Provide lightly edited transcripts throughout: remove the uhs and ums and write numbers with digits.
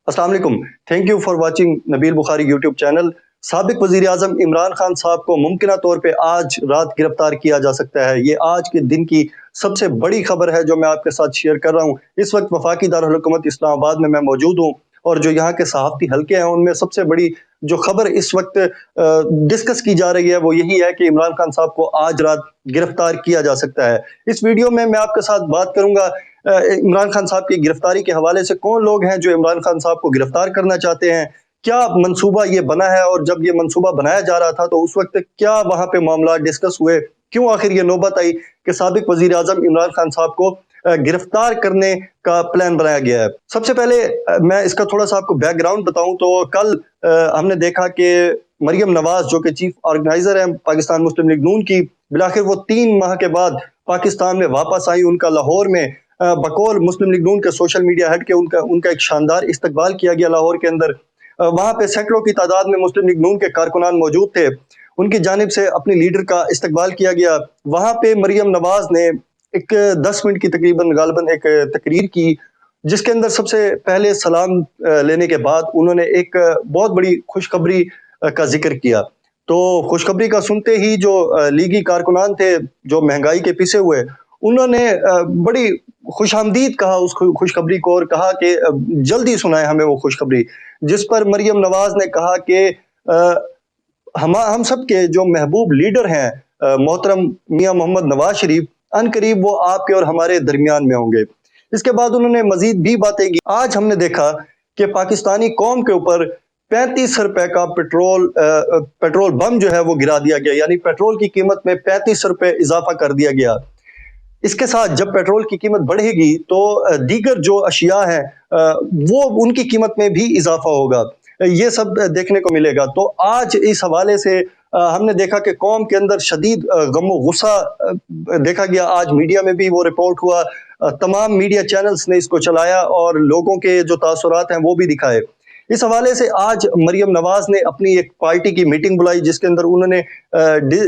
अस्सलाम वालेकुम। Thank you for watching Nabeel Bukhari YouTube channel. साबिक वजीर आजम इमरान खान साहब को मुमकिना तौर पे आज रात गिरफ्तार किया जा सकता है। ये आज के दिन की सबसे बड़ी खबर है जो मैं आपके साथ शेयर कर रहा हूँ। इस वक्त वफाकी दारुल हुकूमत इस्लामाबाद में मैं मौजूद हूँ और जो यहाँ के सहाफ़ती हल्के हैं उनमें सबसे बड़ी जो खबर इस वक्त डिस्कस की जा रही है वो यही है कि इमरान खान साहब को आज रात गिरफ्तार किया जा सकता है। इस वीडियो में मैं आपके साथ बात करूंगा इमरान खान साहब की गिरफ्तारी के हवाले से, कौन लोग हैं जो इमरान खान साहब को गिरफ्तार करना चाहते हैं, क्या मंसूबा ये बना है और जब ये मंसूबा बनाया जा रहा था तो उस वक्त क्या वहां पे मामला डिस्कस हुए, क्यों आखिर ये नौबत आई कि साबिक वजीर आजम इमरान खान साहब को गिरफ्तार करने का प्लान बनाया गया है। सबसे पहले मैं इसका थोड़ा सा आपको बैकग्राउंड बताऊं तो कल हमने देखा कि मरियम नवाज जो कि चीफ ऑर्गेनाइजर है पाकिस्तान मुस्लिम लीग नून की, बिलाखिर वो 3 माह के बाद पाकिस्तान में वापस आई। उनका लाहौर में बकौल मुस्लिम लीग नून के सोशल मीडिया हेड के उनका एक शानदार इस्तकबाल किया गया लाहौर के अंदर। वहां पे सैकड़ों की तादाद में मुस्लिम लीग नून के कारकुनान मौजूद थे। उनकी जानिब से अपने लीडर का इस्तकबाल किया गया। वहां पे मरियम नवाज ने एक 10 मिनट की तकरीबन गालबन एक तकरीर की जिसके अंदर सबसे पहले सलाम लेने के बाद उन्होंने एक बहुत बड़ी खुशखबरी का जिक्र किया। तो खुशखबरी का सुनते ही जो लीगी कारकुनान थे जो महंगाई के पीछे हुए, उन्होंने बड़ी खुशामदीद कहा उस खुशखबरी को और कहा कि जल्दी सुनाए हमें वो खुशखबरी। जिस पर मरियम नवाज ने कहा कि हम सब के जो महबूब लीडर हैं मोहतरम मियां मोहम्मद नवाज शरीफ, अनकरीब वो आपके और हमारे दरमियान में होंगे। इसके बाद उन्होंने मजीद भी बातें की। आज हमने देखा कि पाकिस्तानी कौम के ऊपर 35 रुपए का पेट्रोल बम जो है वो गिरा दिया गया, यानी पेट्रोल की कीमत में 35 रुपए इजाफा कर दिया गया। इसके साथ जब पेट्रोल की कीमत बढ़ेगी तो दीगर जो अशिया हैं वो उनकी कीमत में भी इजाफा होगा, ये सब देखने को मिलेगा। तो आज इस हवाले से हमने देखा कि कौम के अंदर शदीद गम गुस्सा देखा गया। आज मीडिया में भी वो रिपोर्ट हुआ, तमाम मीडिया चैनल्स ने इसको चलाया और लोगों के जो तासुरात हैं वो भी दिखाए। इस हवाले से आज मरियम नवाज ने अपनी एक पार्टी की मीटिंग बुलाई जिसके अंदर उन्होंने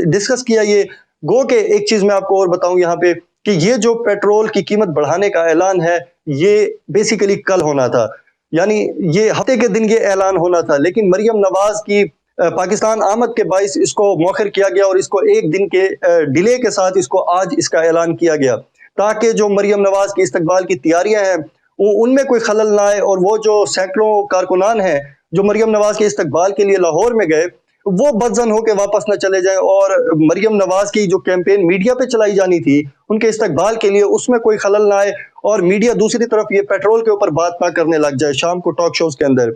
डिस्कस किया। ये गो के एक चीज मैं आपको और बताऊं यहाँ पे कि ये जो पेट्रोल की कीमत बढ़ाने का ऐलान है ये बेसिकली कल होना था, यानी ये हफ्ते के दिन ये ऐलान होना था, लेकिन मरियम नवाज की पाकिस्तान आमद के बाइस इसको मौखर किया गया और इसको एक दिन के डिले के साथ इसको आज इसका ऐलान किया गया ताकि जो मरियम नवाज की इस्तकबाल की तैयारियां हैं उनमें कोई खलल ना आए और वो जो सैकड़ों कारकुनान हैं जो मरियम नवाज के इस्तकबाल के लिए लाहौर में गए वो बदजन होकर वापस न चले जाएं और मरियम नवाज की जो कैंपेन मीडिया पे चलाई जानी थी उनके इस्तकबाल के लिए उसमें कोई खलल ना आए और मीडिया दूसरी तरफ ये पेट्रोल के ऊपर बात ना करने लग जाए शाम को टॉक शोज के अंदर।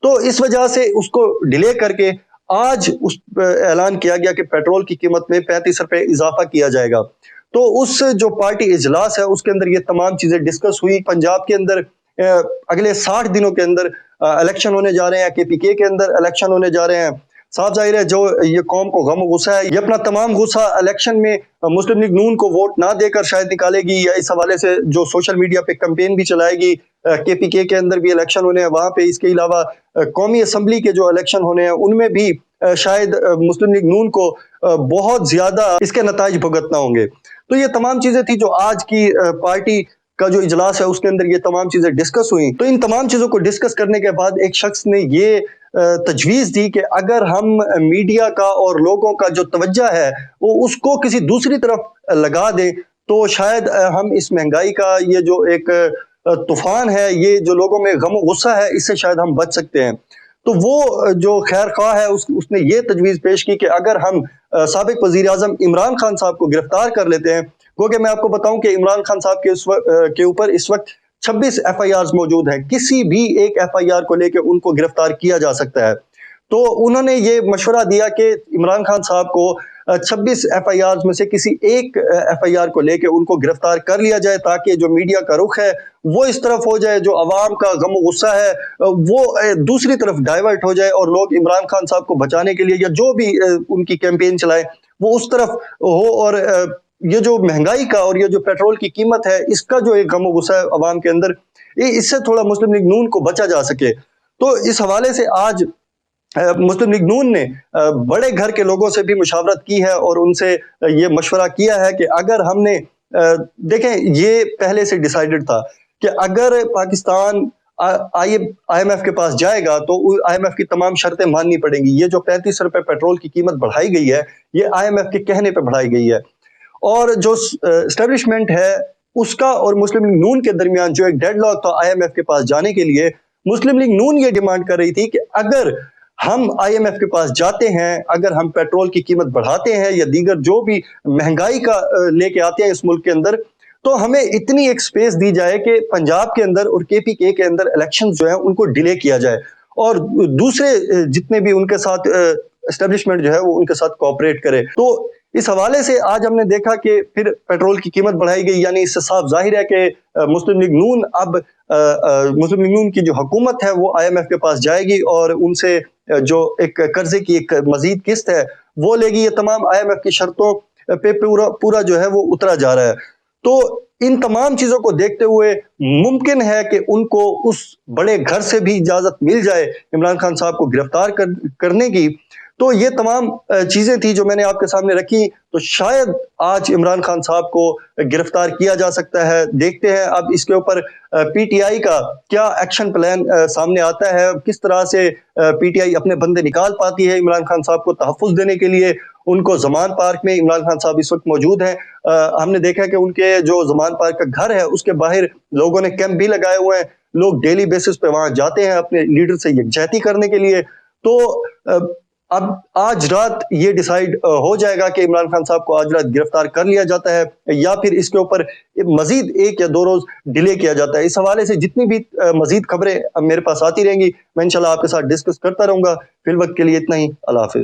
तो इस वजह से उसको डिले करके आज उस ऐलान किया गया कि पेट्रोल की कीमत में 35 रुपए इजाफा किया जाएगा। तो उस जो पार्टी इजलास है उसके अंदर ये तमाम चीजें डिस्कस हुई। पंजाब के अंदर अगले 60 दिनों के अंदर इलेक्शन होने जा रहे हैं, केपीके के अंदर इलेक्शन होने जा रहे हैं। साफ जाहिर है जो ये कौम को गम गुस्सा है ये अपना तमाम गुस्सा इलेक्शन में मुस्लिम लीग नून को वोट ना देकर शायद निकालेगी या इस हवाले से जो सोशल मीडिया पे कैंपेन भी चलाएगी। केपीके के अंदर भी इलेक्शन होने हैं, वहां पे इसके अलावा कौमी असम्बली के जो इलेक्शन होने हैं उनमें भी शायद मुस्लिम लीग नून को बहुत ज्यादा इसके नताइज भुगतना होंगे। तो ये तमाम चीजें थी जो आज की पार्टी का जो इजलास है उसके अंदर ये तमाम चीजें डिस्कस हुई। तो इन तमाम चीजों को डिस्कस करने के बाद एक शख्स ने ये तजवीज दी कि अगर हम मीडिया का और लोगों का जो तवज्जो है वो उसको किसी दूसरी तरफ लगा दें तो शायद हम इस महंगाई का ये जो एक तूफान है, ये जो लोगों में गम गुस्सा है, इससे शायद हम बच सकते हैं। तो वो जो खैर ख्वाह है उसने ये तजवीज़ पेश की कि अगर हम साबिक वज़ीर आज़म इमरान खान साहब को गिरफ्तार कर लेते हैं, क्योंकि मैं आपको बताऊं कि इमरान खान साहब के ऊपर इस वक्त 26 FIRs मौजूद हैं, किसी भी एक FIR को लेकर उनको गिरफ्तार किया जा सकता है। तो उन्होंने ये मशवरा दिया कि इमरान खान साहब को 26 FIRs में से किसी एक FIR को लेकर उनको गिरफ्तार कर लिया जाए ताकि जो मीडिया का रुख है वो इस तरफ हो जाए, जो अवाम का गम गुस्सा है वो दूसरी तरफ डाइवर्ट हो जाए और लोग इमरान खान साहब को बचाने के लिए या जो भी उनकी कैंपेन चलाए वो उस तरफ हो और ये जो महंगाई का और ये जो पेट्रोल की कीमत है इसका जो एक गम गुस्सा है अवाम के अंदर, इससे थोड़ा मुस्लिम लीग नून को बचा जा सके। तो इस हवाले से आज मुस्लिम लीग नून ने बड़े घर के लोगों से भी मुशावरत की है और उनसे ये मशवरा किया है कि अगर हमने देखें ये पहले से डिसाइडेड था कि अगर पाकिस्तान IMF کے پاس جائے گا تو IMF کی تمام شرطیں ماننی پڑیں گی. یہ جو 35 روپے پیٹرول کی قیمت بڑھائی گئی ہے یہ IMF کے کہنے پہ بڑھائی گئی ہے. اور جو اسٹیبلشمنٹ ہے اس کا اور مسلم لیگ نون کے درمیان جو ایک ڈیڈ لاک تھا IMF کے پاس جانے کے لیے، مسلم لیگ نون یہ ڈیمانڈ کر رہی تھی کہ اگر ہم IMF کے پاس جاتے ہیں، اگر ہم پیٹرول کی قیمت بڑھاتے ہیں یا دیگر جو بھی مہنگائی کا لے کے آتے ہیں اس ملک کے اندر، تو ہمیں اتنی ایک سپیس دی جائے کہ پنجاب کے اندر اور KPK کے اندر الیکشنز جو ہیں ان کو ڈیلے کیا جائے اور دوسرے جتنے بھی ان کے ساتھ اسٹیبلشمنٹ جو ہے وہ ان کے ساتھ کوآپریٹ کرے. تو اس حوالے سے آج ہم نے دیکھا کہ پھر پیٹرول کی قیمت بڑھائی گئی، یعنی اس سے صاف ظاہر ہے کہ مسلم لیگ نون اب مسلم لیگ نون کی جو حکومت ہے وہ IMF کے پاس جائے گی اور ان سے جو ایک قرضے کی ایک مزید قسط ہے وہ لے گی. یہ تمام IMF کی شرطوں پہ پورا جو ہے وہ اترا جا رہا ہے. تو ان تمام چیزوں کو دیکھتے ہوئے ممکن ہے کہ ان کو اس بڑے گھر سے بھی اجازت مل جائے عمران خان صاحب کو گرفتار کرنے کی. تو یہ تمام چیزیں تھی جو میں نے آپ کے سامنے رکھی. تو شاید آج عمران خان صاحب کو گرفتار کیا جا سکتا ہے. دیکھتے ہیں اب اس کے اوپر PTI کا کیا ایکشن پلان سامنے آتا ہے، کس طرح سے PTI اپنے بندے نکال پاتی ہے عمران خان صاحب کو تحفظ دینے کے لیے. ان کو زمان پارک میں عمران خان صاحب اس وقت موجود ہیں. ہم نے دیکھا کہ ان کے جو زمان پارک کا گھر ہے اس کے باہر لوگوں نے کیمپ بھی لگائے ہوئے ہیں. لوگ ڈیلی بیسس پہ وہاں جاتے ہیں اپنے لیڈر سے یکجہتی کرنے کے لیے. تو اب آج رات یہ ڈیسائیڈ ہو جائے گا کہ عمران خان صاحب کو آج رات گرفتار کر لیا جاتا ہے یا پھر اس کے اوپر مزید 1 یا 2 روز ڈیلے کیا جاتا ہے. اس حوالے سے جتنی بھی مزید خبریں میرے پاس آتی رہیں گی میں انشاءاللہ آپ کے ساتھ ڈسکس کرتا رہوں گا. فی الوقت کے لیے اتنا ہی. اللہ حافظ.